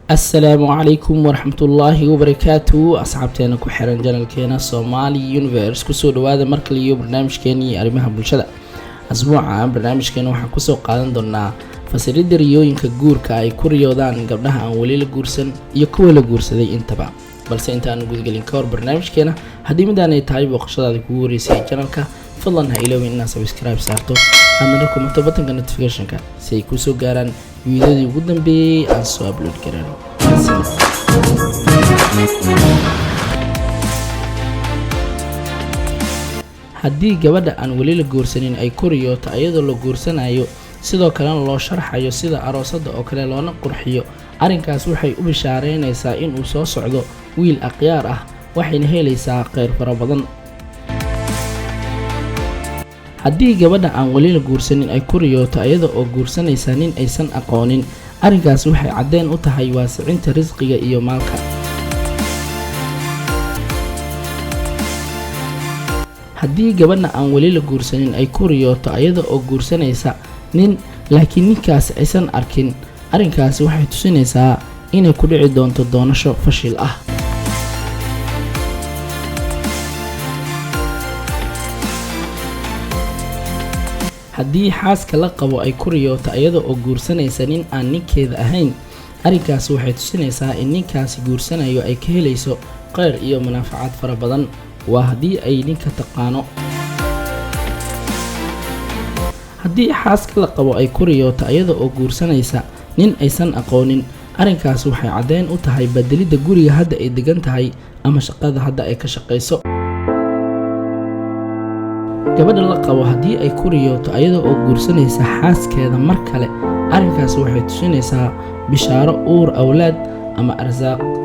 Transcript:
السلام عليكم ورحمة الله وبركاته. أصحابتنا كحرن جنال كينا سومالي يونيفرس كسو دوادا مركليو برنامج كيني أرميها بلشدة. أسبوعا برنامج كينا وحا كسو قادن دونا فسريد ريوينكا guurka ay ku riyoodaan gabdhaha aan weli la guursan iyo kuwa la guursaday intaba. balse intaan gudgalin ka hor barnaamijkeena haddii midaan ay tahay booqashadaada kugu horeysay channelka fadlan ha iloobin inaad subscribe saarto hadna kumato batanka notificationka si ay ku soo gaaraan fiidiyoodii ugu dambeeyay aan soo upload garano. haddii gabadha aan weli la guursanin ay ku riyooto iyadoo la guursanayo sidoo kalena loo sharxayo sida aroosada oo kale loona qurxiyo, arrinkaas waxay u bishaareynaysaa in uu soo socdo wiil aqyaar ah waxayna helaysaa kheyr fara badan. haddii gabadha aan weli la guursanin ay ku riyooto iyada oo guursanaysa nin aysan aqoonin, arrinkaas waxay caddeyn u tahay waasicinta risqiga iyo maalka. haddii gabadha aan weli la guursanin ay ku riyooto iyada oo guursanaysa nin laakiin ninkaas aysan arkin, arrinkaasi waxay tusinaysaa inay ku dhici doonto doonasho fashil ah. haddii xaaska la qabo ay ku riyooto iyada oo guursanaysa nin aan ninkeeda ahayn, arrinkaasi waxay tusinaysaa in ninkaasi guursanayo ay ka helayso kheyr iyo manaafacaad fara badan. waa haddii ay ninka taqaano. haddii xaaska la qabo ay ku riyooto iyada oo guursanaysa nin aysan aqoonin, arrinkaas waxay caddeyn u tahay bedelidda guriga hadda ay degan tahay ama shaqada hadda ay ka shaqayso. gabadha la qabo haddii ay ku riyooto iyada oo guursanaysa xaaskeeda mar kale, arrinkaas waxay tusinaysaa bishaaro uur awlaad ama arsaaq.